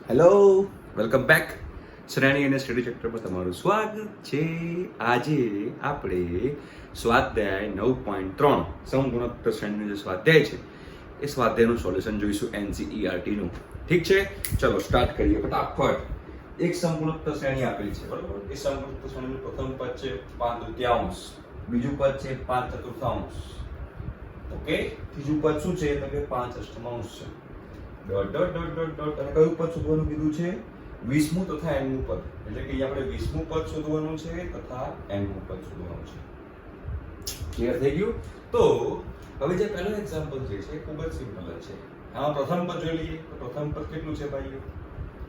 Hello, welcome back. શ્રેણી અને study chapter પર તમારું સ્વાગત છે. આજે આપણે સ્વાધ્યાય 9.3 સમગુણોત્તર શ્રેણીનો જે સ્વાધ્યાય છે એ સ્વાધ્યાયનું સોલ્યુશન જોઈશું NCERT નું. ઠીક છે, ચલો સ્ટાર્ટ કરીએ ફટાફટ. એક સમગુણોત્તર શ્રેણી આપેલી છે, બરોબર. એ સમગુણોત્તર શ્રેણીનું પ્રથમ પદ છે 5/3, બીજું પદ છે 5/4, ઓકે. ત્રીજું પદ શું છે તો કે 5/8 છે. Dot dot dot dot dot. અને કયું પદ શોધવાનું કીધું છે? 20મું તથા 80મું પદ. એટલે કે અહીંયા આપણે 20મું પદ શોધવાનું છે તથા 80મું પદ શોધવાનું છે. ક્લિયર થઈ ગયું? તો હવે જે પહેલો એક્ઝામ્પલ જે છે ખૂબ જ સિમ્પલ છે. આમાં પ્રથમ પદ જોઈ લઈએ. તો પ્રથમ પદ કેટલું છે ભાઈઓ?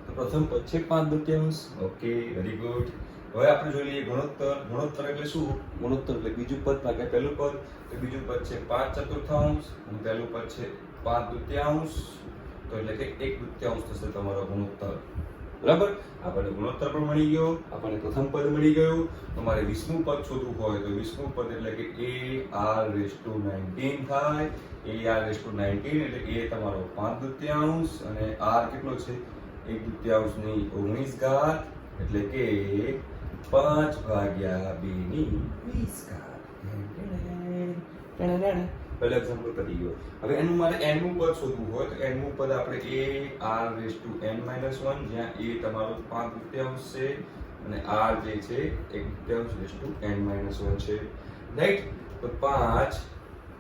તો પ્રથમ પદ છે 5/3. Okay, very good. હવે આપણે જોઈ લઈએ ગુણોત્તર. ગુણોત્તર એટલે શું? ગુણોત્તર એટલે બીજું પદ ભાગ્યા પહેલું પદ. તો બીજું પદ છે 5/4 અને પહેલું પદ છે 5/2. તો એટલે કે 1/2 થશે તમારો ગુણોત્તર. બરાબર. આપણને ગુણોત્તર પણ મળી ગયો, આપણને પ્રથમ પદ મળી ગયું. તમારે 20મું પદ શોધવું હોય તો 20મું પદ એટલે કે ar/19 થાય. ar/19 એટલે એ તમારો 5/2 અને r કેટલો છે? 1/2 ની 19 ઘાત એટલે કે 5/2 પહેલો એક્ઝામ્પલ પતી ગયો. હવે એનું મારે nમું પદ શોધવું હોય તો nમું પદ આપણે ar/n-1, જ્યાં a તમારો 5/2 છે અને r જે છે 1/2n-1 છે, રાઈટ. તો 5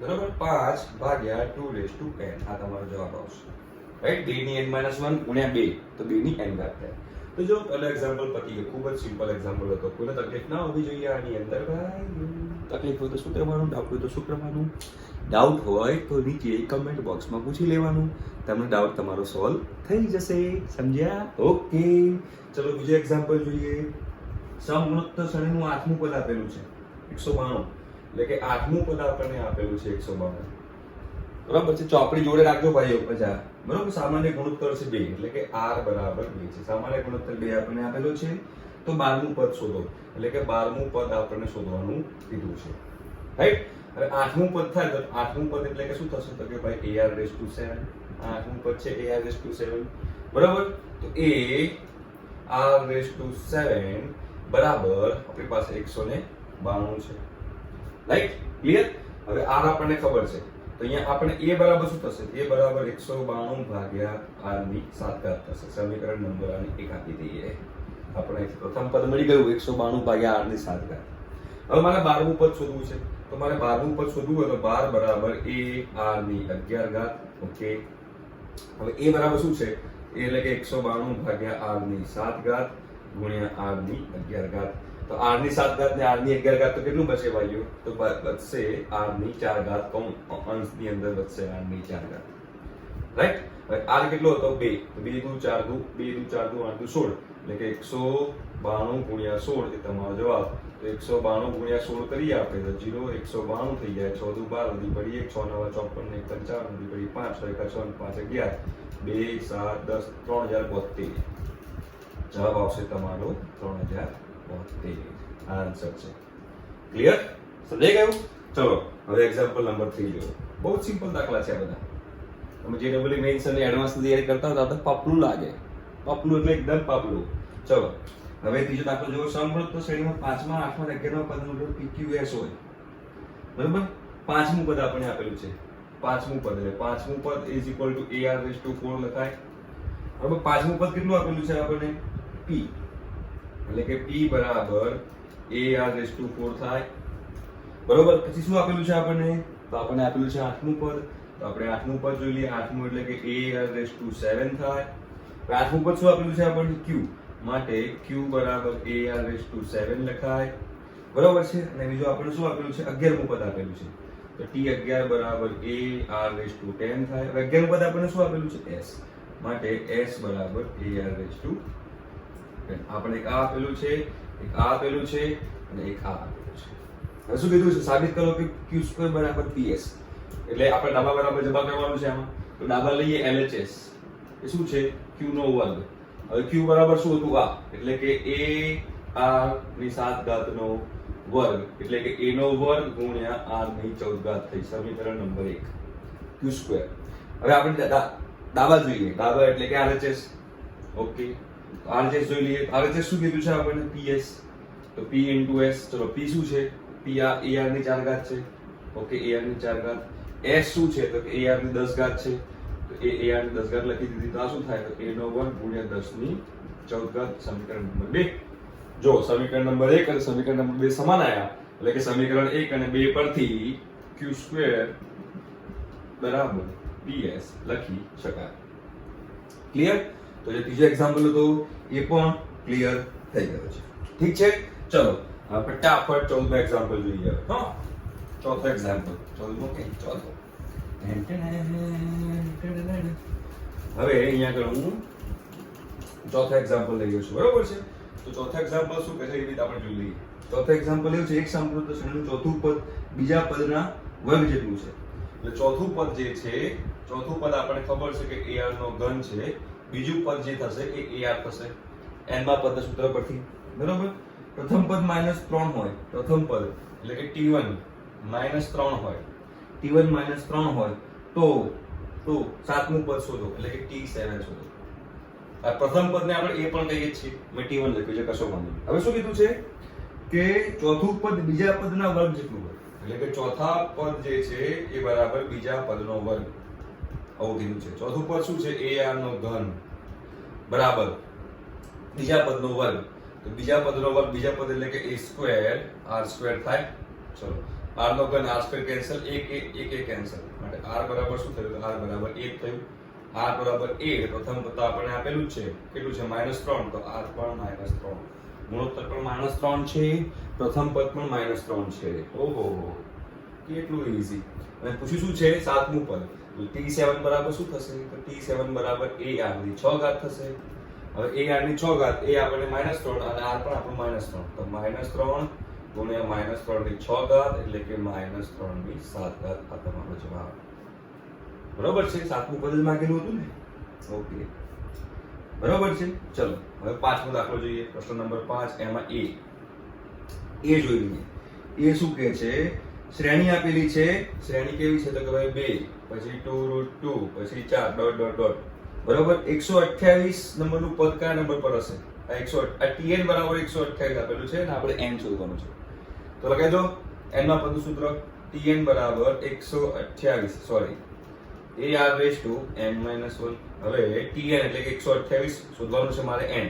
બરાબર 5/2n આ તમારો જવાબ આવશે, રાઈટ. 2 ની n-1 ગુણ્યા 2 તો 2 ની n ઘાત થાય. તો જો પહેલો એક્ઝામ્પલ પતી ગયો. ખૂબ જ સિમ્પલ એક્ઝામ્પલ હતો. કોઈને તકલીફ ના હોવી જોઈએ આની અંદર ભાઈ. તકલીફ હોય તો શું કરવાનું? ડાઉટ હોય તો શું કરવાનું? ડાઉટ હોય તો નીચે કમેન્ટ બોક્સમાં પૂછી લેવાનું. તમને ડાઉટ તમારો સોલ્વ થઈ જશે. સમજ્યા? ઓકે, ચલો બીજો એક્ઝામ્પલ જોઈએ. સમગુણોત્તર શ્રેણીનું 8મું પદ આપેલું છે 192. એટલે કે 8મું પદ આપણને આપેલું છે 192. બરાબર છે. ચોપડી જોડે રાખજો ભાઈઓ. બધા બરાબર. સામાન્ય ગુણોત્તર છે 2 એટલે કે r બરાબર 2 છે. સામાન્ય ગુણોત્તર 2 આપણને આપેલો છે. તો 12મું પદ શોધો એટલે કે 12મું પદ આપણને શોધવાનું કીધું છે, રાઈટ. હવે 8મું પદ થાય તો 8મું પદ એટલે કે શું થશે તો કે ભાઈ ar/7. 8મું પદ છે ar/7, બરાબર. તો ar/7 બરાબર આપણી પાસે 192 છે, રાઈટ. ક્લિયર? હવે r આપણને ખબર છે તો અહીંયા આપણે a બરાબર શું થશે? a બરાબર 192 ભાગ્યા r ની 7 ઘાત થશે. સમીકરણ નંબર આને 1 આપી દઈએ. આપણે પ્રથમ પદ મળી ગયું 192 ભાગ્યા r ની 7 ઘાત. હવે મારે 12મું પદ શોધવું છે. તો મારે 12મું પદ શોધવું હોય તો 12 બરાબર a r ની 11 ઘાત. ઓકે. હવે a બરાબર શું છે? a એટલે કે 192 ભાગ્યા r ની 7 ઘાત ગુણ્યા r ની 11 ઘાત. તો r ની 7 ઘાત ને r ની 11 ઘાત તો કેટલું બચે ભાઈઓ? તો બચશે r ની 4 ઘાત. અંશની અંદર બચશે r ની 4 ઘાત, રાઈટ. હવે r કેટલો હતો? 2. તો 2 × 4 = 16 એટલે કે 192 ગુણ્યા 16 એ તમારો જવાબ. તો 192 ગુણ્યા 16 કરીએ આપણે તો 0 192 થઈ જાય. 6 × 12 વધી પડી 1, 6 × 9 = 54, 1 × 55 વધી પડી 5, 6 × 6 = 5, 11, 2, 7, 10, 3072. જવાબ આવશે તમારો 3072. આ આન્સર છે. ક્લિયર? સમજાઈ ગયું? ચલો હવે એક્ઝામ્પલ નંબર 3 લો. બહુ જ સિમ્પલ દાખલા છે આ બધા. તમે જે ડબલ મેઇન્સ અને એડવાન્સ ની તૈયારી કરતા હતા તો પપલું લાગે. પપલું એટલે એકદમ પપલું. ચલો હવે ત્રીજો દાખલો જો. સમગુણોત્તર શ્રેણીમાં 5મા 8મા અને 11મા પદનું PQS હોય, બરાબર. 5મું પદ આપણે આપેલું છે. 5મું પદ એટલે 5મું પદ = ar/4 લખાય, બરાબર. 5મું પદ કેટલું આપેલું છે આપણને? p એટલે કે p બરાબર ar/4 થાય, બરોબર. પછી શું આપેલું છે આપણને? તો આપણને આપેલું છે 8મું પદ. તો આપણે 8મું પદ જોઈ લઈએ. 8મું એટલે કે ar/7 થાય. 8મું પદ શું આપેલું છે આપણને? q માટે q બરાબર ar/7 લખાય, બરોબર છે. અને બીજું આપણે શું આપેલું છે? 11મું પદ આપેલું છે. તો t11 બરાબર ar/10 થાય. હવે 11મું પદ આપણને શું આપેલું છે? s માટે s બરાબર ar/10. આપણે એક આ આપેલું છે, એક આ આપેલું છે અને એક આ આપેલું છે. હવે શું કીધું છે? સાબિત કરો કે q² બરાબર ps. એટલે આપણે ડાબા બરાબર જમા કરવાનું છે આમાં. તો ડાબા લઈએ LHS. એ શું છે? q નો વર્ગ. હવે q બરાબર શું હતું? આ એટલે કે a r ની 7 ઘાત નો વર્ગ એટલે કે a નો વર્ગ ગુણ્યા r ની 14 ઘાત થઈ. સમીકરણ નંબર 1 q². હવે આપણે ડાબા જોઈએ. ડાબા એટલે કે RHS. ઓકે, આરજેસ જોઈ લઈએ. આરજેસ શું કીધું છે આપણને? પીએસ. તો પી ઇન્ટુ એસ. ચલો પી શું છે? પી આ એઆર ની 4 ઘાત છે. ઓકે, એઆર ની 4 ઘાત. એસ શું છે? તો કે એઆર ની 10 ઘાત છે. તો એ એઆર ની 10 ઘાત લખી દીધી. તો આ શું થાય? તો a નો વર્ગ ગુણ્યા 10 ની 14 ઘાત. સમીકરણ નંબર 2. જો સમીકરણ નંબર 1 અને સમીકરણ નંબર 2 સમાન આયા, એટલે કે સમીકરણ 1 અને 2 પરથી q² બરાબર ps લખી શકાય. ક્લિયર? તો જે ત્રીજો એક્ઝામ્પલ હતો એ પણ ક્લિયર થઈ ગયો છે. ઠીક છે, ચલો હવે ફટાફટ 14મો એક્ઝામ્પલ જોઈએ. હા, ચોથો એક્ઝામ્પલ. 14મો કે ચોથો. હવે અહીંયા આગળ હું ચોથો એક્ઝામ્પલ લઈ ગયો છું. બરોબર છે? તો ચોથો એક્ઝામ્પલ શું કહે છે એ રીતે આપણે જોઈ લઈએ. ચોથો એક્ઝામ્પલ એવું છે, એક સમૃદ્ધ શ્રેણીનું ચોથું પદ બીજા પદના વર્ગ જેટલું છે. એટલે ચોથું પદ જે છે, ચોથું પદ આપણને ખબર છે કે ar નો ઘન છે. બીજું પદ જે થશે એ ar થશે n માં પદના સૂત્ર પરથી. બરોબર? પ્રથમ પદ -3 હોય, પ્રથમ પદ એટલે કે t1 -3 હોય, t1 -3 હોય તો સાતમું પદ શોધો એટલે કે t7 શોધો. આ પ્રથમ પદને આપણે એ પણ કહીએ છીએ, મેં t1 લખ્યું છે, કશો વાંધો નહીં. હવે શું કીધું છે કે ચોથું પદ બીજા પદના વર્ગ જેટલું હોય, એટલે કે ચોથા પદ જે છે એ બરાબર બીજા પદનો વર્ગ. આવું કીધું છે. ચોથું પદ શું છે? ar નો ઘન બરાબર બીજા પદનો વર્ગ. તો બીજા પદનો વર્ગ, બીજા પદ એટલે કે a² r² થાય. ચલો r નો ઘન r² કેન્સલ, 1 કેન્સલ, માટે r બરાબર શું થયું? તો r બરાબર 1 થયું. r બરાબર 1, પ્રથમ પદ આપણને આપેલું જ છે, કેટલું છે? -3. તો r પણ -3. ગુણોત્તર પણ -3 છે, પ્રથમ પદ પણ -3 છે. ઓહો, કેટલું ઈઝી. અને પૂછ્યું શું છે? સાતમું પદ. તો t7 બરાબર શું થશે? તો t7 બરાબર ar ની 6 ઘાત થશે. હવે ar ની 6 ઘાત એ આપણને -3 અને r પણ આપણું -3. તો -3 ગુણ્યા -3 ની 6 ઘાત એટલે કે -3 ની 7 ઘાત. આ તમારો જવાબ. બરોબર છે? સાતમું પદ જ માંગેલું હતું ને. ઓકે, બરોબર છે. ચલો હવે પાંચમો દાખલો જોઈએ. પ્રશ્ન નંબર 5. એમાં એ જોઈ લઈએ. એ શું કહે છે? શ્રેણી આપેલી છે. શ્રેણી કેવી છે? તો કે ભાઈ 2, પછી 2√2, પછી 4 ડોટ ડોટ ડોટ. બરોબર? 128 નંબરનું પદ કયા નંબર પર હશે? આ tn બરાબર 128 આપેલું છે અને આપણે n શોધવાનું છે. તો લખાઈ દો. n માં પદનું સૂત્ર tn બરાબર 128, sorry ar raised to n - 1. હવે tn એટલે કે 128 શોધવાનું છે મારે n.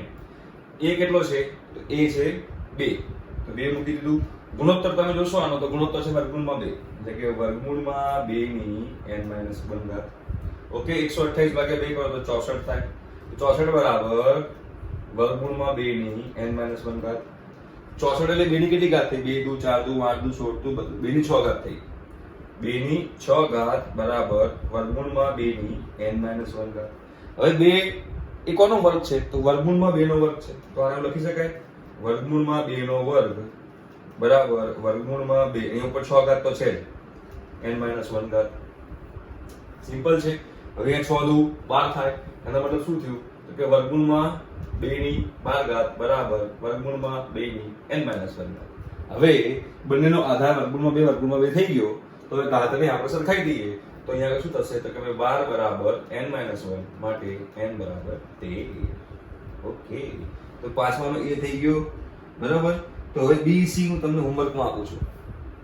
a કેટલો છે? તો a છે 2. તો 2 મૂકી દીધું. ગુણોત્તર તમે જોશો આનો, તો ગુણોત્તર છે વર્ગમૂળમાં 2, એટલે કે વર્ગમૂળમાં 2 ની n - 1 ઘાત. ઓકે, 128 ભાગ્યા 2 કરો તો 64 થાય. તો 64 બરાબર વર્ગમૂળમાં 2 ની n - 1 ઘાત. 64 એટલે 2 ની કેટલી ઘાત થઈ? 2 2 4 2 8 2 16 2 બધું 2 ની 6 ઘાત થઈ. 2 ની 6 ઘાત બરાબર વર્ગમૂળમાં 2 ની n - 1 ઘાત. હવે 2 એ કોનો વર્ગ છે? તો વર્ગમૂળમાં 2 નો વર્ગ છે. તો આને લખી શકાય વર્ગમૂળમાં 2 નો વર્ગ બરાબર વર્ગમૂળમાં 2, અહીં ઉપર 6 ઘાત તો છે જ, n - 1 ઘાત. સિમ્પલ છે. હવે અહીંયા 6 દુ 12 થાય. એનો મતલબ શું થયું? તો કે વર્ગમૂળમાં 2 ની 12 ઘાત બરાબર વર્ગમૂળમાં 2 ની n - 1 ઘાત. હવે બંનેનો આધાર વર્ગમૂળમાં 2 થઈ ગયો. તો હવે ઘાતને આપણે સરખાઈ દઈએ. તો અહીંયા શું થશે? તો કે 12 બરાબર n - 1 માટે n બરાબર 13. ઓકે, તો પાંચમાનો એ થઈ ગયો. બરાબર? તો હવે બી સી હું તમને હોમવર્કમાં આપું છું.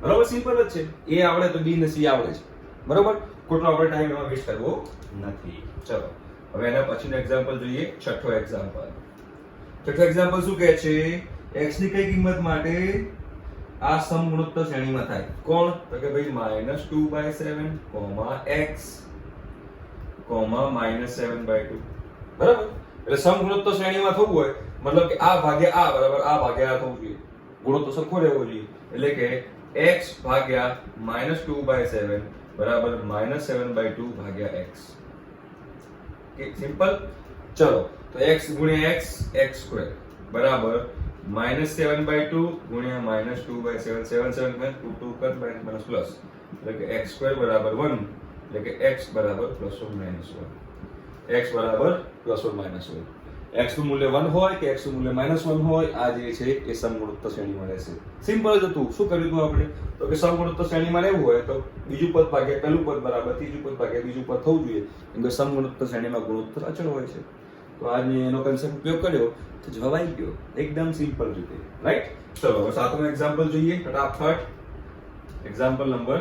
બરાબર? સિમ્પલ જ છે. એ આવડે તો બી ને સી આવડે છે. બરાબર? ખોટો આપણે ટાઈમ એમાં વેસ્ટ કરવો નથી. ચલો હવે એના પછીનું એક્ઝામ્પલ જોઈએ. છઠ્ઠો એક્ઝામ્પલ. છઠ્ઠો એક્ઝામ્પલ શું કહે છે? x ની કઈ કિંમત માટે આ સમગુણોત્તર શ્રેણીમાં થાય? કોણ? તો કે ભાઈ -2/7, x, -7/2. બરાબર? એટલે સમગુણોત્તર શ્રેણીમાં થવું હોય મતલબ કે આ ભાગ્યા આ બરાબર આ ભાગ્યા આ થવું જોઈએ. ગુણોત્તર સરખો રહેવો જોઈએ. એટલે કે x ભાગ્યા -2/7 બરાબર -7/2 ભાગ્યા x. સિમ્પલ. ચલો તો x ગુણ્યા x, x² બરાબર -7/2 ગુણ્યા -2/7, 7 7 2 કર માઈનસ પ્લસ, એટલે કે x² બરાબર 1, એટલે કે x બરાબર +or -1. x બરાબર +or -1. x નું મૂલ્ય 1 હોય કે x નું મૂલ્ય -1 હોય, આ જે છે એ સમગુણોત્તર શ્રેણીમાં રહેશે. સિમ્પલ જ હતું. શું કર્યું હતું આપણે? તો કે સમગુણોત્તર શ્રેણીમાં રહેવું હોય તો બીજું પદ ભાગ્યા પહેલું પદ બરાબર ત્રીજું પદ ભાગ્યા બીજું પદ થવું જોઈએ. કેમ કે સમગુણોત્તર શ્રેણીમાં ગુણોત્તર અચળ હોય છે. તો આજે એનો કન્સેપ્ટ ઉપયોગ કર્યો તો જવાબ આવી ગયો એકદમ સિમ્પલ રીતે, રાઈટ? ચલો હવે સાતમું એક્ઝામ્પલ જોઈએ ફટાફટ. Example number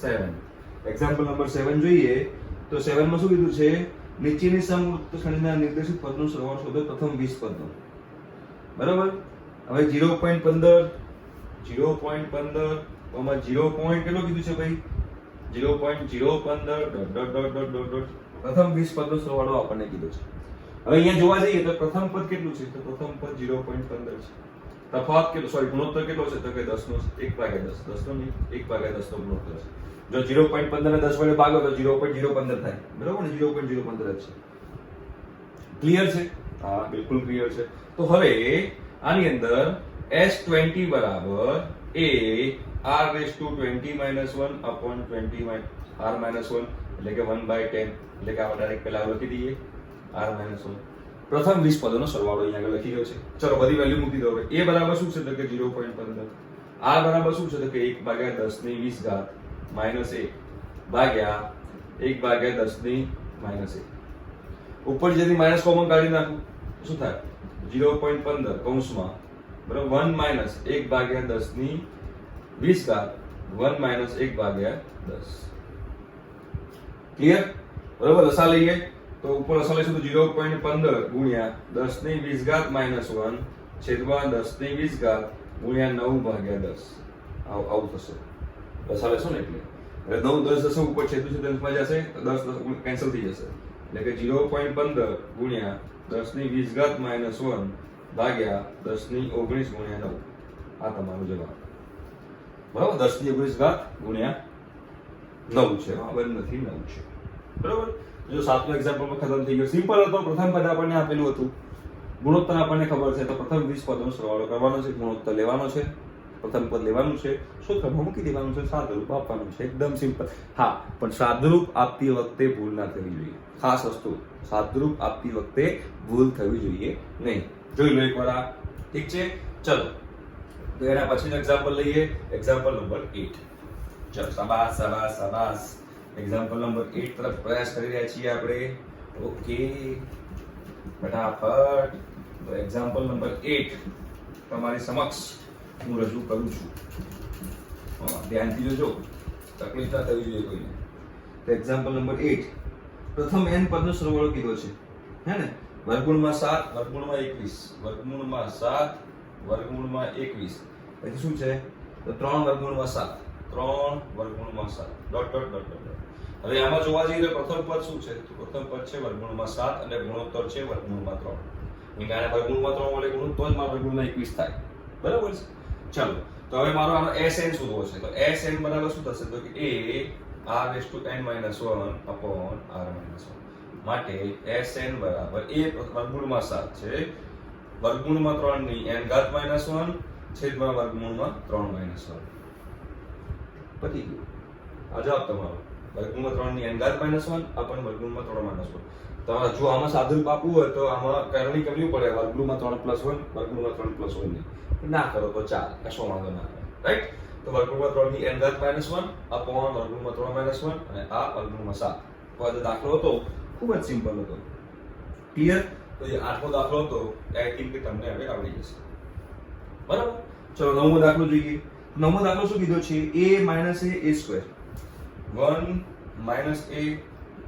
7. એક્ઝામ્પલ નંબર 7 જોઈએ તો 7 માં શું કીધું છે? નીચેની સમવૃત્ત શ્રેણીના નિર્દેશિત પદનો સરવાળો શોધો પ્રથમ 20 પદનો. બરાબર? હવે 0.15 કેટલો કીધું છે ભાઈ? 0.015 પ્રથમ 20 પદનો સરવાળો આપણને કીધો છે. હવે અહીંયા જોવા જઈએ તો પ્રથમ પદ કેટલું છે? તો પ્રથમ પદ 0.15 છે. તફાવત કેટલો, સોરી ગુણોત્તર કેટલો છે? તો કે 10 નો 1/10, 10 નો નહીં 1/10 નો ગુણોત્તર છે. જો 0.15 ને 10 વડે ભાગો તો 0.015 થાય. બરાબર ને? 0.015 જ છે. ક્લિયર છે? હા, બિલકુલ ક્લિયર છે. તો હવે આની અંદર S20 બરાબર એ r20 1 upon 20 r -1 એટલે કે 1/10 એટલે કે આપણે ડાયરેક્ટ પહેલા લખી દઈએ r -1. પ્રથમ 20 પદોનો સરવાળો અહીંયા આગળ લખી ગયો છે. ચલો બધી વેલ્યુ મૂકી દો. હવે a બરાબર શું છે? તો કે 0.15. r બરાબર શું છે? તો કે 1/10 માઈનસ 1 ભાગ્યા 1/10 -1. ઉપર જેથી માઈનસ કોમન કાઢી નાખું શું થાય? 0.15 કૌંસમાં બરાબર 1 માઈનસ 1/10 20 1 માઈનસ 1/10. ક્લિયર? બરાબર? લસા લઈએ તો ઉપર લસા લઈશું તો 0.15 ગુણ્યા 10 ની 20 માઈનસ 1 છેદમાં 10 ની 20 ગુણ્યા 9/10. આવું થશે. લસા લેશો ને એટલે 9 10 જશે ઉપર છેદું છે 10 જશે તો 10 કેન્સલ થઈ જશે એટલે કે 0.15 ગુણ્યા 10 ની 20 માઈનસ 1 ભાગ્યા 10 ની 19 ગુણ્યા 9. આ તમારો જવાબ. બરાબર? 10 ની 19 ગુણ્યા 9 છે. હા, બંધ નથી 9 છે. બરાબર? જો સાતમો એક્ઝામ્પલ ખતમ થઈ ગયો. સિમ્પલ હતો. પ્રથમ પદ આપણને આપેલું હતું, ગુણોત્તર આપણને ખબર છે તો પ્રથમ 20 પદોનો સરવાળો કરવાનો છે, ગુણોત્તર લેવાનો છે, પ્રથમ પદ લેવાનું છે, સૂત્રમાં મૂકી દેવાનું છે, સાદુરૂપ આપવાનું છે. એકદમ સિમ્પલ. હા, પણ સાદુરૂપ આપતી વખતે ભૂલ ના થવી જોઈએ. ખાસ વસ્તુ, સાદુરૂપ આપતી વખતે ભૂલ થવી જોઈએ નહીં. જોઈ લો એકવાર આ. ઠીક છે? ચલો તો એના પછીનું એક્ઝામ્પલ લઈએ. Example number 8. ચલો શાબાશ શાબાશ શાબાશ. એક્ઝામ્પલ નંબર 8 તરફ પ્રયાસ કરી રહ્યા છીએ આપણે. ઓકે, ફટાફટ. તો એક્ઝામ્પલ નંબર 8 તમારી સમક્ષ હું રજૂ કરું છું. ધ્યાનથી જોજો, તકલીફ ના થવી જોઈએ કોઈને. તો એક્ઝામ્પલ નંબર 8 પ્રથમ n પદનો સરવાળો કીધો છે, હે ને? વર્ગમૂળમાં 7 વર્ગમૂળમાં 21 વર્ગમૂળમાં 7 વર્ગમૂળમાં 21 પછી શું છે? તો 3 વર્ગમૂળમાં 7 3 વર્ગમૂળમાં 7 ડોટ ડોટ ડોટ ડોટ. હવે આમાં જોવા જઈએ તો પ્રથમ પદ શું છે? તો પ્રથમ પદ છે વર્ગમૂળમાં 7 અને ગુણોત્તર છે વર્ગમૂળમાં 3. કારણ વર્ગમૂળમાં 3 વડે ગુણો તો જ મારો વર્ગમૂળમાં 21 થાય. બરાબર છે? ચલો તો હવે મારો આનો Sn શોધવો છે. તો Sn બરાબર શું થશે? તો કે a r⁻n - 1 upon r-1. માટે Sn બરાબર a વર્ગમૂળમાં 7 છે વર્ગમૂળમાં 3 ની n ઘાત -1 છેદમાં વર્ગમૂળમાં 3 - 1. પતી ગયું. આ જવાબ તમારો. વર્ગમૂળમાં 3 ની n ઘાત -1 upon વર્ગમૂળમાં 3 - 1. તમારે જો આમાં સાદુરૂપ આપવું હોય તો આમાં કરણી કરવી પડે વર્ગમૂળમાં 3 + 1 વર્ગમૂળમાં 3 + 1 ની. ના કરો તો ચાલે, કશો વાંધો ના આવે. રાઈટ? તો વર્ગમૂળમાં 3 ની n ઘાત -1 upon વર્ગમૂળમાં 3 - 1 અને આ વર્ગમૂળમાં 7. તો આ દાખલો હતો ખૂબ જ સિમ્પલ હતો. ક્લિયર? તો જે આઠમો દાખલો હતો આઈ થિંક કે તમને હવે આવડી જશે. બરાબર? ચલો નવમો દાખલો જોઈએ. નવમો દાખલો શું કીધો છે? a - a² 1 -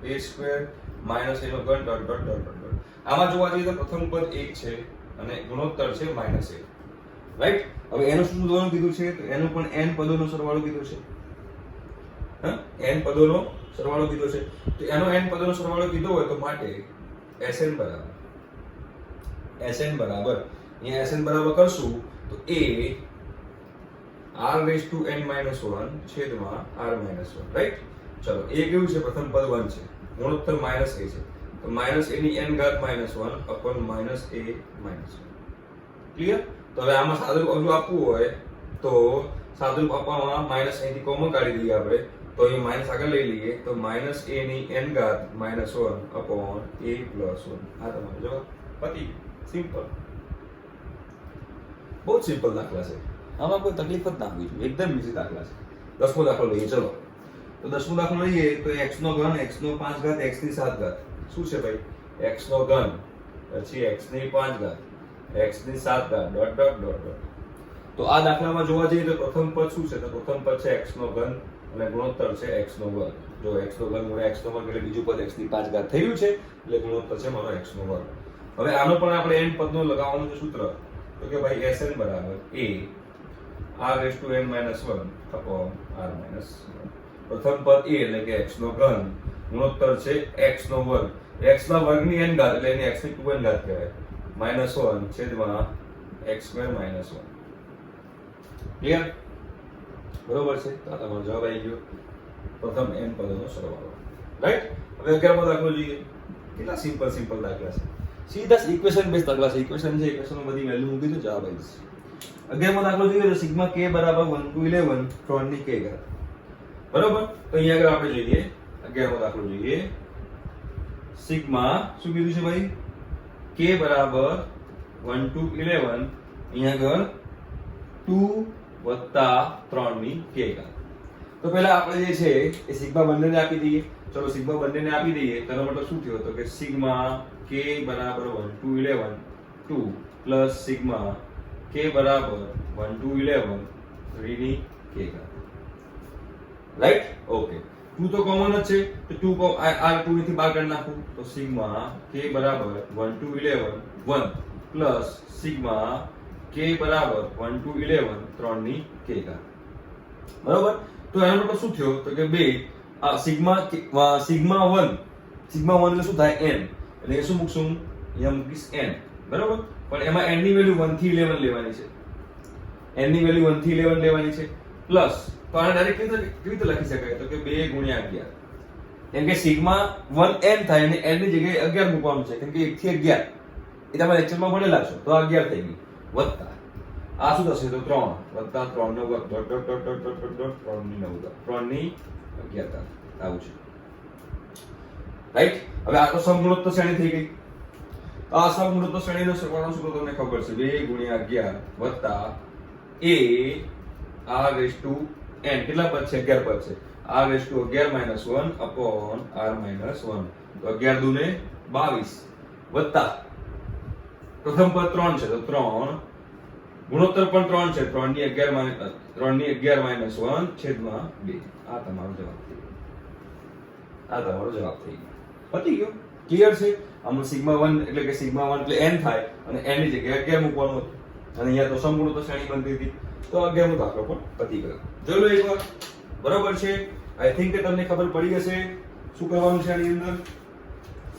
a² માઈનસ એનો ઘન ડોટ ડોટ ડોટ ડોટ. આમાં જોવા જઈએ તો પ્રથમ પદ 1 છે અને ગુણોત્તર છે -1. રાઈટ? હવે એનું શું શોધવાનું કીધું છે? તો એનું પણ n પદોનો સરવાળો કીધો છે. હા, n પદોનો સરવાળો કીધો છે. તો એનો n પદોનો સરવાળો કીધો હોય તો માટે Sn બરાબર અહીંયા Sn બરાબર કરશું તો a r⁻n - 1 છેદમાં r-1. રાઈટ? ચલો a કેવું છે? પ્રથમ પદ 1 છે, ગુણોત્તર -a છે તો -a ની n ઘાત -1 upon -a-1. ક્લિયર? તો હવે આમાં સાદુરૂપ જો આપવું હોય તો સાદુરૂપ આપવામાં માઈનસ અહીંથી કોમન કાઢી દઈએ આપણે તો અહીં માઈનસ આગળ લઈ લઈએ તો -a ની n ઘાત -1 upon a+1. આ તમારો જવાબ. પતી. સિમ્પલ. બહુ સિમ્પલ દાખલા છે. આમાં કોઈ તકલીફ જ ના હોવી જોઈએ. એકદમ ઈઝી દાખલા છે. દસમો દાખલો લઈએ. ચલો તો દસમો દાખલો લઈએ તો x નો ઘન x નો 5 ઘાત x ની 7 ઘાત શું છે ભાઈ? x નો ઘન પછી x ની 5 ઘાત, x ની 7 ઘાત ડોટ ડોટ ડોટ ડોટ. તો આ દાખલામાં જોવા જઈએ તો પ્રથમ પદ શું છે? તો પ્રથમ પદ છે x નો ઘન અને ગુણોત્તર છે x નો વર્ગ. જો x નો ઘન ગુણ્યા x નો વર્ગ એટલે બીજું પદ x ની 5 ઘાત થઈ રહ્યું છે એટલે ગુણોત્તર છે મારો x નો વર્ગ. હવે આનો પણ આપણે n પદનો લગાવવાનું છે સૂત્ર. તો કે ભાઈ Sn બરાબર a r⁻n - 1 upon r - 1. પ્રથમ પદ a એટલે કે x નો ઘન ગુણોત્તર છે x નો વર્ગ. x ના વર્ગની n ઘાત એટલે એની x ની 2n ઘાત કહેવાય. -1 છેદમાં x² - 1. ક્લિયર? બરોબર છે? તો આ તમારો જવાબ આવી ગયો. પ્રથમ n પદોનો સરવાળો. રાઈટ? હવે 11મો દાખલો જોઈએ. કેટલા સિમ્પલ દાખલા છે. સીધા ઇક્વેશન બેઝ દાખલા છે. ઇક્વેશન છે, ઇક્વેશનમાં બધી વેલ્યુ મૂકી દો, જવાબ આવી જશે. 11મો દાખલો જોઈએ તો સિગ્મા k બરાબર 1 to 11 3 ની k ઘાત. બરોબર? તો અહીંયા આગળ આપણે જોઈએ 11મો દાખલો જોઈએ. સિગ્મા શું કીધું છે ભાઈ? k બરાબર 1 to 11 અહીંયા આગળ 2 વત્તા 3 ની k ઘાત. તો પહેલા આપણે જે છે એ સિગ્મા બંનેને આપી દઈએ. ચલો સિગ્મા બંનેને આપી દઈએ. તેનો મતલબ શું થયો? તો કે સિગ્મા k બરાબર 1 to 11 2 પ્લસ સિગ્મા k બરાબર 1 to 11 3 ની k ઘાત. રાઈટ? ઓકે. 2 તો કોમન જ છે તો 2 આ 2 થી બહાર કાઢી નાખું તો સિગ્મા k બરાબર 1 to 11 1 પ્લસ સિગ્મા k બરાબર 1 to 11 3 ની k ઘાત. બરોબર? તો એનો મતલબ શું થયો? તો કે બે આ સિગ્મા 1 એટલે શું થાય? n. એટલે શું મૂકશું? અહીંયા મૂકીશ n. બરોબર? પણ એમાં n ની વેલ્યુ 1 થી 11 લેવાની છે. n ની વેલ્યુ 1 થી 11 લેવાની છે. પ્લસ તો આને ડાયરેક્ટ કેવી રીતે લખી શકાય? તો કે 2 ગુણ્યા 11. કેમ કે સિગ્મા 1 n થાય અને n ની જગ્યાએ 11 મૂકવાનું છે. કેમ કે 1 થી 11 એ તમે લેક્ચરમાં ભણેલા છો. તો આ 11 થઈ ગઈ. વત્તા આ શું થશે? તો 3 વત્તા 3 નો વર્ગ dot dot dot dot dot dot 3 ની 9 ઘાત 3 ની 11 ઘાત આવું છે. રાઈટ? હવે આ તો સમગુણોત્તર શ્રેણી થઈ ગઈ. આ સમગુણોત્તર શ્રેણીનો સરવાળો શું તમને ખબર છે? 2 ગુણ્યા 11 વત્તા a r⁻n કેટલા પદ છે? 11 પદ છે. r⁻11 - 1 upon r - 1. તો 11 દુને 22 વત્તા પ્રથમ પદ 3 છે તો 3 ગુણોત્તર પણ 3 છે 3 ની 11 - 1 છેદમાં 2. આ તમારો જવાબ થઈ ગયો. આ તમારો જવાબ થઈ ગયો. પતી ગયો. ક્લિયર છે? આમાં સિગ્મા 1 એટલે કે સિગ્મા 1 એટલે n થાય અને n ની જગ્યાએ 11 મૂકવાનું હતું. અને અહીંયા તો સમગુણોત્તર શ્રેણી બનતી હતી. તો 11મો દાખલો પણ પતી ગયો. જોઈ લો એકવાર. બરોબર છે? આઈ થિંક કે તમને ખબર પડી હશે શું કરવાનું છે આની અંદર.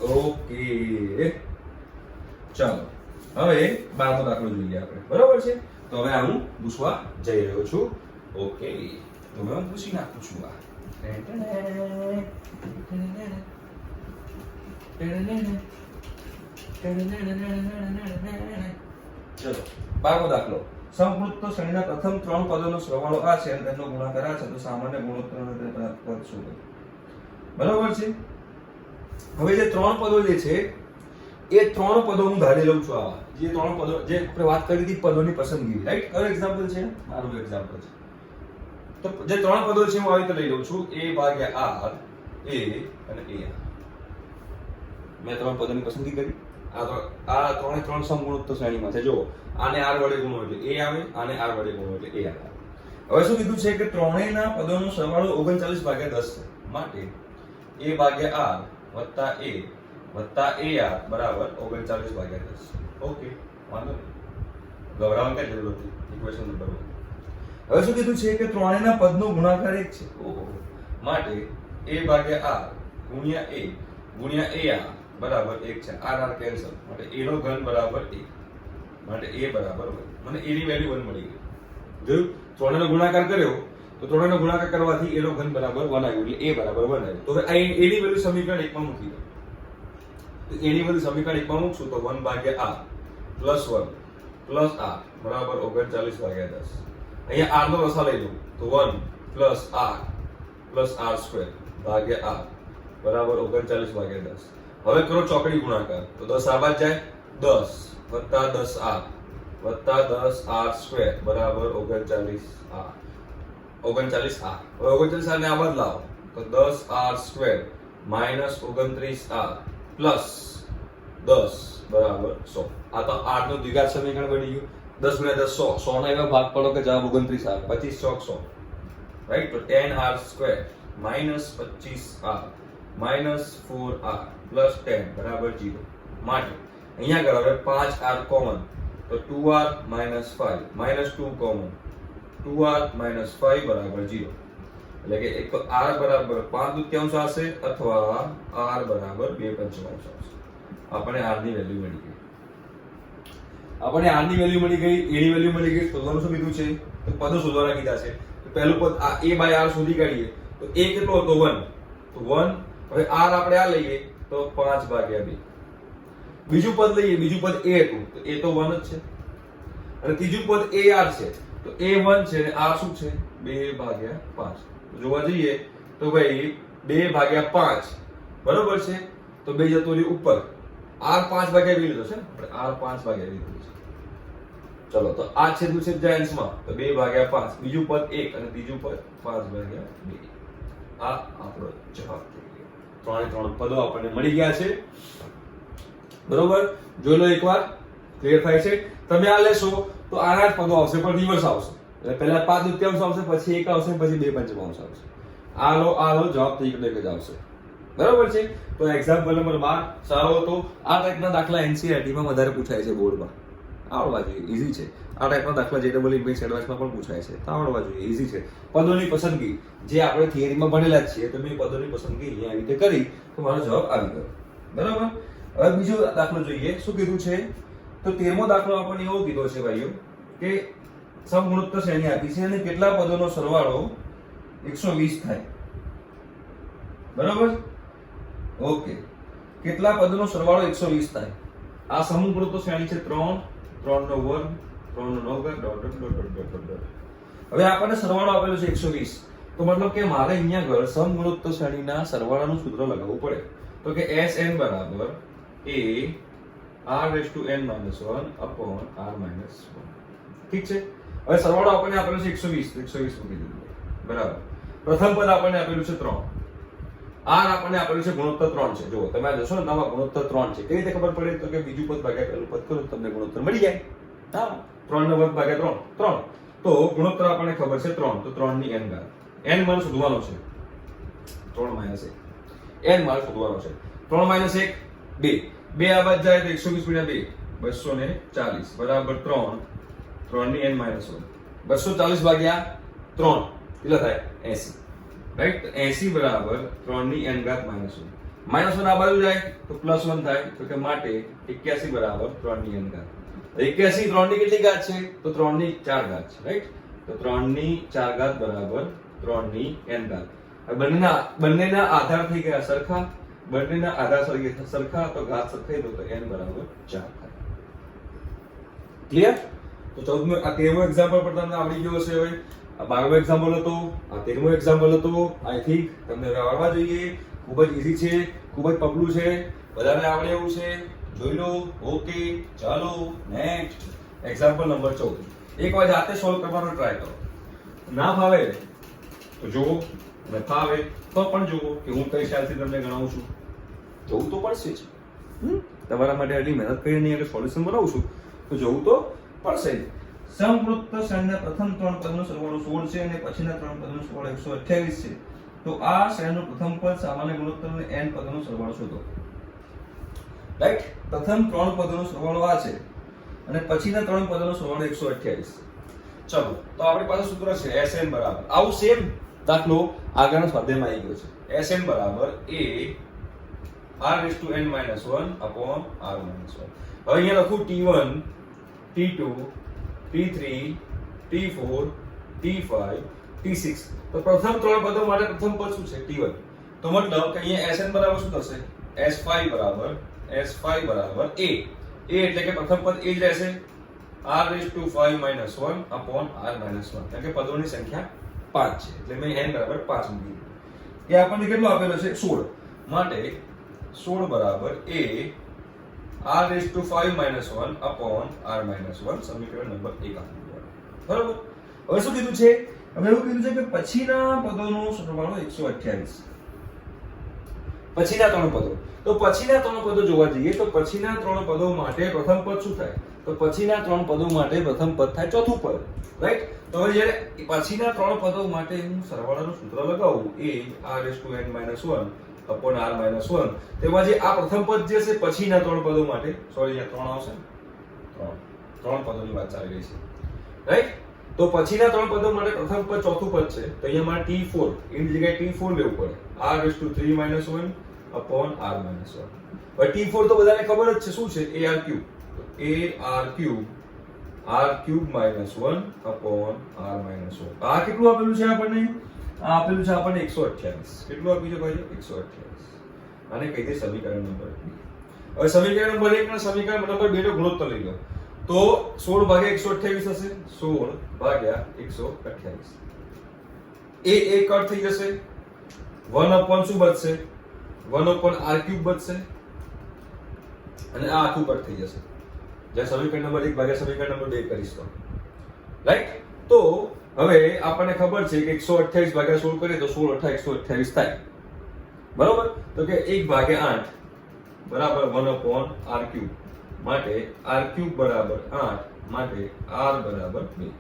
ઓકે. ચાલો હવે 12મો દાખલો જોઈએ આપણે. બરોબર છે? તો હવે આ હું પૂછવા જઈ રહ્યો છું. ઓકે. તો હું પૂછી નાખું છું આ. ચલો 12મો દાખલો. સમગુણોત્તર શ્રેણીના પ્રથમ 3 પદોનો સરવાળો આ છે અને તેનો ગુણાકાર આ છે. તો સામાન્ય ગુણોત્તર અને પદ શું છે? બરાબર છે? હવે જે 3 પદો જે છે એ 3 પદો હું ધારી લઉં છું. આવા જે 3 પદો જે આપણે વાત કરી હતી પદોની પસંદગી. રાઈટ? હવે એક્ઝામ્પલ છે. મારું એક્ઝામ્પલ છે. તો જે 3 પદો છે હું આવી રીતે લઈ લઉં છું. a ભાગ્યા r, a અને a. મેં 3 પદોની પસંદગી કરી. આ ત્રણે 3 સમગુણોત્તર શ્રેણીમાં છે. જો આને r વડે ગુણો એટલે a આવે, આને r વડે ગુણો એટલે a આવે. હવે શું કીધું છે કે ત્રણેયના પદોનો સરવાળો 39/10 છે. માટે a ભાગ્યા r વત્તા a વત્તા ar બરાબર 39/10. ઓકે, વાંધો નહીં. ગભરાવાની કઈ જરૂર નથી. Equation number 1. હવે શું કીધું છે કે ત્રણેયના પદનો ગુણાકાર 1 છે. ઓહો. માટે a ભાગ્યા r ગુણ્યા a ગુણ્યા ar બરાબર 1 છે. r cancel. માટે a નો ઘન બરાબર 1. માટે a બરાબર 1. મને a ની વેલ્યુ 1 મળી ગઈ. જોયું? ત્રણેયનો ગુણાકાર કર્યો તો ત્રણેયનો ગુણાકાર કરવાથી a નો ઘન બરાબર 1 આવ્યો એટલે a બરાબર 1 આવ્યો. તો હવે a ની વેલ્યુ સમીકરણ 1 માં મૂકી દો. તો a ની વેલ્યુ સમીકરણ 1 માં મૂકશું તો 1 ભાગ્યા r પ્લસ 1 પ્લસ r બરાબર 39/10. અહીંયા r નો રસા લઈ લો તો 1 પ્લસ r સ્ક્વેર ભાગ્યા r બરાબર 39/10. હવે કરો ચોકડી ગુણાકાર તો 10 આ બાદ જાય 10 વત્તા 10r વત્તા 10r સ્ક્વેર બરાબર 39r. હવે 39r ને આ બાદ લાવો તો 10r square minus 29r plus 10 બરાબર 100. આ તો 8 નું દ્વિઘાત સમીકરણ બની ગયું. 10 ગુણ્યા 10 100. 100 ના એવા ભાગ પાડો કે જવાબ 29 આવે. 25 ચોક 100. રાઈટ? તો 10r square minus 25r minus 4r plus 10 બરાબર 0. માટે અહીંયા આગળ હવે 5r કોમન, તો 2r minus 5 minus 2 common, 2r minus 5 બરાબર 0. એટલે કે એક તો r બરાબર 5 દૂત્યાંશ આવશે અથવા r બરાબર 2 પંચમાંશ આવશે. આપણે r ની વેલ્યુ મળી ગઈ. આપણને r ની વેલ્યુ મળી ગઈ, a ની વેલ્યુ મળી ગઈ. શોધવાનું શું કીધું છે? તો પદો શોધવાના કીધા છે. તો પહેલું પદ આ a બાય r શોધી કાઢીએ. તો a કેટલો હતો? 1. તો 1. હવે r આપણે આ લઈએ તો 5 ભાગ્યા 2. બીજું પદ લઈએ, બીજું પદ a હતું તો a તો 1 જ છે. અને ત્રીજું પદ ar છે તો a 1 છે અને r શું છે? 2 ભાગ્યા 5. જોવા જઈએ તો ભાઈ 2 ભાગ્યા 5 બરોબર છે. તો 2 જતો રહ્યું ઉપર. r 5 ભાગ્યા 2 લીધો છે ને આપણે, r 5 ભાગ્યા 2 લીધો છે. ચલો તો આ છેદું છે જાયન્સમાં તો 2 ભાગ્યા 5, બીજું પદ 1 અને ત્રીજું પદ 5 ભાગ્યા 2. આ આપણો જવાબ થઈ ગયો. ત્રણે ત્રણ પદો આપણને મળી ગયા છે. બરોબર? જોઈ લો એકવાર. ક્લિયર થાય છે? તમે આ લેશો તો આના જ પદો આવશે પણ રિવર્સ આવશે. એટલે પહેલા 5 દૂત્યાંશ આવશે, પછી 1 આવશે, પછી 2 પંચમાંશ આવશે. આ લો જવાબ થઈ ગયો જ આવશે. બરાબર છે? તો એક્ઝામ્પલ નંબર 12 સારો હતો. આ ટાઈપના દાખલા એનસીઈઆરટી માં વધારે પૂછાય છે બોર્ડમાં. આવડવા જોઈએ, ઈઝી છે. આ ટાઈપના દાખલા જેડબલ ઇમ્પેક્સ એડવાન્સમાં પણ પૂછાય છે. તો આવડવા જોઈએ, ઈઝી છે. પદોની પસંદગી જે આપણે થિયરીમાં ભણેલા જ છીએ, તો મેં પદોની પસંદગી અહીંયા આવી રીતે કરી તો મારો જવાબ આવી ગયો. બરાબર? હવે બીજો દાખલો જોઈએ. શું કીધું છે? તો 13મો દાખલો આપણને એવો કીધો છે ભાઈઓ કે સમગુણોત્તર શ્રેણી આપી છે અને કેટલા પદોનો સરવાળો 120 થાય. બરાબર? ઓકે. કેટલા પદોનો સરવાળો 120 થાય? આ સમગુણોત્તર શ્રેણી છે 3, 3 નો વર્ગ, 3 નો 9 ઘાત dot dot dot dot dot dot. હવે આપણને સરવાળો આપેલો છે 120. તો મતલબ કે મારે અહીંયા આગળ સમગુણોત્તર શ્રેણીના સરવાળાનું સૂત્ર લગાવવું પડે. તો કે Sn બરાબર a r⁻n-1 upon r-1. ઠીક છે? હવે સરવાળો આપણને આપેલો છે 120, 120 મૂકી દીધું. બરાબર? પ્રથમ પદ આપણને આપેલું છે 3. r આપણને આપેલું છે ગુણોત્તર 3 છે. જો તમે આ જશો ને નવા ગુણોત્તર 3 છે. કેવી રીતે ખબર પડે? તો કે બીજું પદ ભાગ્યા પહેલું પદ કરો તમને ગુણોત્તર મળી જાય. હા, 3 નો વર્ગ ભાગ્યા 3. તો ગુણોત્તર આપણને ખબર છે 3. તો 3 ની n ઘાત. n મારે શોધવાનો છે. 3 - 1. n મારે શોધવાનો છે. 3 - 1 2. 2 આ બાદ જાય તો 120 * 2 240 બરાબર 3. 3 ની n - 1. 240 ભાગ્યા 3 કેટલા થાય? 80. રાઈટ? 80 બરાબર 3 ની n ઘાત -1. -1 આ બાજુ જાય તો +1 થાય. તો કે માટે 81 બરાબર 3 ની n ઘાત. 81 3 ની કેટલી ઘાત છે? તો 3 ની 4 ઘાત છે. રાઈટ? તો 3 ની 4 ઘાત બરાબર 3 ની n ઘાત. હવે બંનેના આધાર થઈ ગયા સરખા. બંનેના આધાર સરખા તો ઘાત સરખાઈ દો તો n બરાબર 4 થાય. ક્લિયર? તો 14મો આ 13મો એક્ઝામ્પલ પર તમને આવડી ગયો હશે. હવે આ 12મો એક્ઝામ્પલ હતો, આ 13મો એક્ઝામ્પલ હતો. આઈ થિંક તમને આવડવા જોઈએ. ખૂબ જ ઈઝી છે, ખૂબ જ પગલું છે, બધાને આવડે એવું છે. જોઈ લો. ઓકે, ચાલો નેક્સ્ટ એક્ઝામ્પલ નંબર 14. એકવાર જાતે સોલ્વ કરવાનો ટ્રાય કરો. ના ફાવે તો જુઓ, અને ફાવે તો પણ જુઓ કે હું કઈ સ્ટાઇલથી તમને ગણાવું છું. જોવું તો પડશે જ. તમારા માટે આટલી મહેનત કરીને આગળ સોલ્યુશન બનાવું છું તો જોવું તો પડશે જ. સમગુણોત્તર શ્રેણીના પ્રથમ 3 પદનો સરવાળો 16 છે અને પછીના 3 પદનો સરવાળો 128 છે. તો આ શ્રેણીનું પ્રથમ પદ સામાન્ય ગુણોત્તર અને n પદનો સરવાળો શોધો. રાઈટ? પ્રથમ 3 પદનો સરવાળો આ છે અને પછીના 3 પદનો સરવાળો 128. ચલો તો આપણી પાસે સૂત્ર છે Sn બરાબર આવું સેમ દાખલો આગળના સ્વાધ્યાયમાં આવી ગયો છે. Sn બરાબર a r⁻n-1 upon r-1. હવે અહીંયા લખું T1 T2 T3 T4 T5 T6. તો પ્રથમ 3 પદો માટે પ્રથમ પદ શું છે? T1. તો મતલબ કે અહીંયા Sn બરાબર શું થશે? S5 બરાબર a એટલે કે પ્રથમ પદ એ જ રહેશે r⁻5-1 upon r-1. કારણ કે પદોની સંખ્યા 5 છે એટલે મેં n બરાબર 5 મૂકી દીધું. એ આપણને કેટલો આપેલો છે? 16. માટે 16 બરાબર a r⁻5-1 upon r-1. સમીકરણ નંબર 1 આપવું. બરાબર? હવે શું કીધું છે? હવે એવું કીધું છે કે પછીના પદોનો સરવાળો 128. પછીના ત્રણ પદો. તો પછીના ત્રણ પદો જોવા જઈએ તો પછીના ત્રણ પદો માટે પ્રથમ પદ શું થાય? તો પછીના ત્રણ પદો માટે પ્રથમ પદ થાય ચોથું પદ, રાઈટ? તો હવે જ્યારે પછીના ત્રણ પદો માટે હું સરવાળાનું સૂત્ર લગાવું a r(n-1) upon r-1, તેમાં જે આ પ્રથમ પદ જે છે પછીના ત્રણ પદો માટે, સોરી અહીંયા ત્રણ આવશે, ત્રણ પદોની વાત ચાલી રહી છે, રાઈટ? તો પછીના ત્રણ પદો માટે પ્રથમ પદ ચોથું પદ છે, તો અહીંયા મારે t4 એની જગ્યાએ t4 લેવું પડે, r(3-1) upon r-1. હવે t4 તો બધાને ખબર જ છે શું છે, ar3, r3 - 1 upon r-1. આ કેટલું આપેલું છે આપણને? આ આપેલું છે આપણને 128. કેટલું આપ્યું છે ભાઈ? 128. આને કહી દે સમીકરણ નંબર 2. હવે સમીકરણ નંબર 1 અને સમીકરણ નંબર 2 નો ગુણોત્તર લઈ લો તો 16 ભાગ્યા 128 થશે. 16 ભાગ્યા 128. એ કટ થઈ જશે. 1 upon શું બચશે? 1 upon r3 બચશે અને આ આખું કટ થઈ જશે. જ્યાં સમીકરણ નંબર 1 ભાગ્યા સમીકરણ નંબર 2 કરીશ તો, રાઈટ? તો હવે આપણને ખબર છે કે 128 ભાગ્યા 16 કરીએ તો 16 * 8 128 થાય, બરોબર? તો કે 1 ભાગ્યા 8 બરાબર 1 upon r3, માટે r3 બરાબર 8, માટે r બરાબર 2.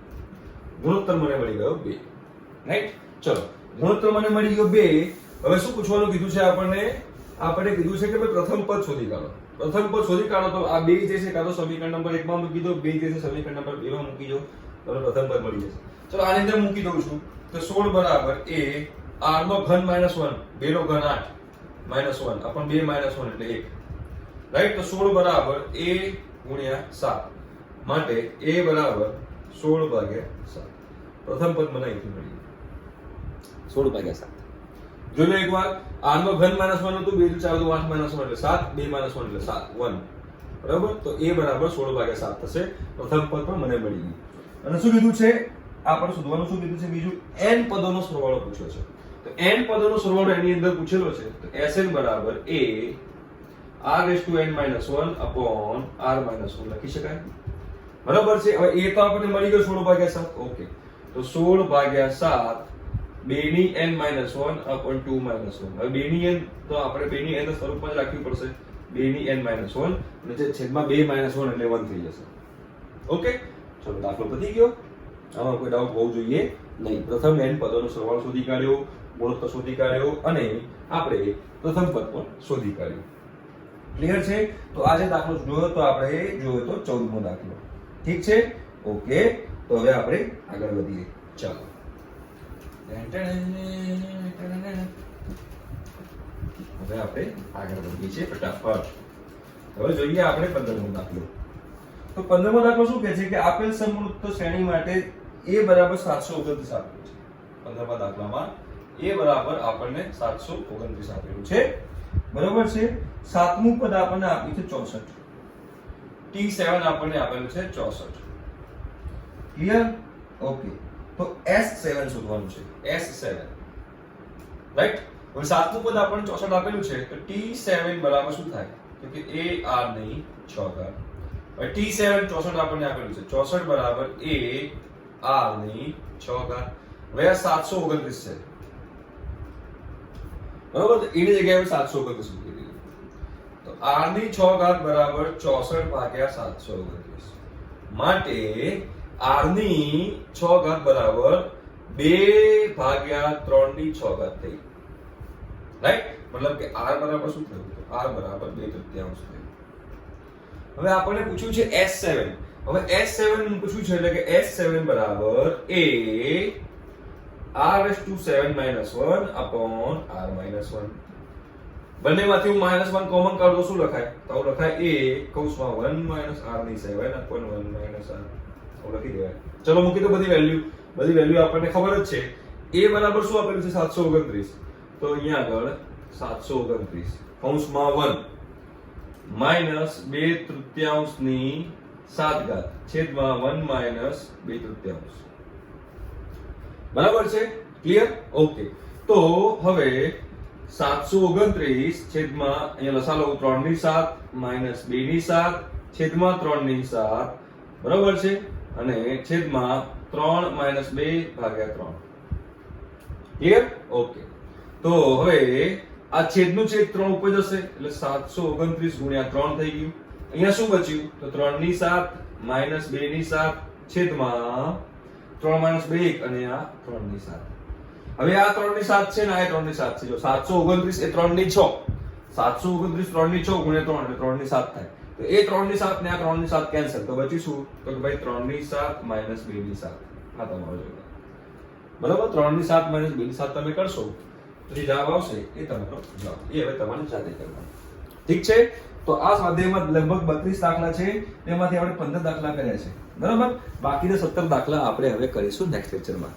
ગુણોત્તર મને મળી ગયો 2, રાઈટ? ચલો, ગુણોત્તર મને મળી ગયો 2. હવે શું પૂછવાનું કીધું છે આપણને? આપણે કીધું છે કે ભાઈ પ્રથમ પદ શોધી કાઢો. પ્રથમ પદ શોધી કાઢો તો આ 2 જે છે કાં તો સમીકરણ નંબર 1 માં મૂકી દો, 2 જે છે સમીકરણ નંબર 2 માં મૂકી દો, તમને પ્રથમ પદ મળી જશે. ચલો આની અંદર મૂકી દઉં છું તો 16 બરાબર a r નો ઘન - 1, 2 નો ઘન 8 -1 upon 2 - 1 એટલે 1, રાઈટ? તો 16 બરાબર a ગુણ્યા 7, માટે a બરાબર 16 ભાગ્યા 7. પ્રથમ પદ મને અહીંથી મળી ગયું 16 ભાગ્યા 7. જોઈ લો એકવાર, r નો ઘન -1 હતું, 2 * 4 = 8 - 1 એટલે 7, 2 - 1 એટલે 7, 1, બરાબર? તો a બરાબર 16 ભાગ્યા 7 થશે. પ્રથમ પદ પણ મને મળી ગયું. અને શું કીધું છે? આપણે શોધવાનું શું કીધું છે? બીજું n પદોનો સરવાળો પૂછ્યો છે. તો n પદોનો સરવાળો એની અંદર પૂછેલો છે. તો Sn બરાબર a r(n-1) upon r-1 લખી શકાય, બરાબર છે? હવે a તો આપણને મળી ગયો 16 ભાગ્યા 7, ઓકે. તો 16 ભાગ્યા 7 2 ની n-1 upon 2 - 1. હવે 2 ની n તો આપણે 2 ની n ના સ્વરૂપમાં જ રાખવી પડશે. 2 ની n-1 અને જે છેદમાં 2 - 1 એટલે 1 થઈ જશે. ઓકે, ચલો દાખલો પતી ગયો. આમાં કોઈ ડાઉટ હોવો જોઈએ નહીં. પ્રથમ n પદોનો સરવાળો શોધી કાઢ્યો, ગુણોત્તર શોધી કાઢ્યો અને આપણે પ્રથમ પદ પણ શોધી કાઢ્યું. ક્લિયર છે? તો આજે દાખલો જોયો તો આપણે જોયો તો 14મો દાખલો. ઠીક છે? ઓકે, તો હવે આપણે આગળ વધીએ. ચાલો, હવે આપણે આગળ વધીએ છીએ ફટાફટ. હવે જોઈએ આપણે 15મો દાખલો. તો 15મો દાખલો શું કહે છે કે આપેલ સમવૃત્ત શ્રેણી માટે a બરાબર 729 આપેલું છે. 15મા દાખલામાં a બરાબર આપણને 729 આપેલું છે, બરાબર છે? સાતમું પદ આપણને આપ્યું છે 64, t7 આપણને આપેલું છે 64. ક્લિયર? ઓકે, તો s7 શોધવાનું છે. s7, right? હવે સાતમું પદ આપણને 64 આપેલું છે તો t7 બરાબર શું થાય? તો કે a r ની 6 ઘાત. હવે t7 64 આપણને આપેલું છે. 64 બરાબર a r ની 6 ઘાત. હવે આ 729 છે, બરાબર? તો એની જગ્યાએ 729 મૂકી દઈએ. તો r ની 6 ઘાત બરાબર 64 ભાગ્યા 729, માટે r ની 6 ઘાત બરાબર 2 ભાગ્યા 3 ની 6 ઘાત થઈ, રાઈટ? મતલબ કે r બરાબર શું થયું? r બરાબર 2/3 થયું. હવે આપણને પૂછ્યું છે S7. હવે S7 પૂછ્યું છે એટલે કે S7 બરાબર a r(7-1) upon r-1. બંનેમાંથી હું -1 કોમન કાઢું તો શું લખાય? તો લખાય a (1 - r(7) upon 1 - r. લખી દેવાય. ચલો મૂકી દો બધી વેલ્યુ આપણને ખબર જ છે. a બરાબર શું આપેલું છે? 729. તો અહીંયા આગળ 729 કૌંસમાં 1 -2/3 ની 7 ઘાત છેદમાં 1 - 2/3. બરાબર છે? ક્લિયર? ઓકે, તો હવે 729 છેદમાં અહીંયા લસા લઉં 3 ની 7 - 2 ની 7 છેદમાં 3 ની 7, બરાબર છે? અને છેદમાં 3 - 2 ભાગ્યા 3. ક્લિયર? ઓકે, તો હવે આ છેદનું છેદ 3 ઉપર જશે એટલે 729 ગુણ્યા 3 થઈ ગયું. અહીંયા શું બચ્યું? તો 3 ની 7 માઈનસ 2 ની 7 છેદમાં 3 માઈનસ 2 1 અને આ 3 ની 7. હવે આ 3 ની 7 છે ને આ 3 ની 7 છે. જો 729 એ 3 ની 6, 729 3 ની 6 ગુણ્યા 3 એટલે 3 ની 7 થાય. તો એ 3 ની 7 ને આ 3 ની 7 કેન્સલ. તો બચ્યું શું? તો કે ભાઈ 3 ની 7 માઈનસ 2 ની 7. આ તમારો જવાબ. બરાબર, 3 ની 7 માઈનસ 2 ની 7 તમે કરશો તો જે જવાબ આવશે એ તમારો જવાબ. એ હવે તમારે જાતે કરવાનો. ઠીક છે? તો આ સ્વાધ્યાયમાં લગભગ 32 દાખલા છે, તેમાંથી આપણે 15 દાખલા કર્યા છે. બરાબર, બાકીના 17 દાખલા આપણે હવે કરીશું નેક્સ્ટ લેક્ચરમાં.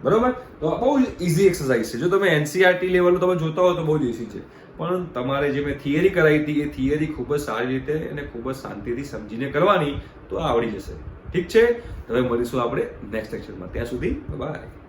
બરાબર, તો બહુ ઈઝી એક્સરસાઇઝ છે. જો તમે એનસીઆરટી લેવલ તમે જોતા હો તો બહુ જ ઈઝી છે, પણ તમારે જે મેં થિયરી કરાવી હતી એ થિયરી ખૂબ જ સારી રીતે અને ખૂબ જ શાંતિથી સમજીને કરવાની, તો આવડી જશે. ઠીક છે? હવે મળીશું આપણે નેક્સ્ટ લેક્ચરમાં. ત્યાં સુધી બાય.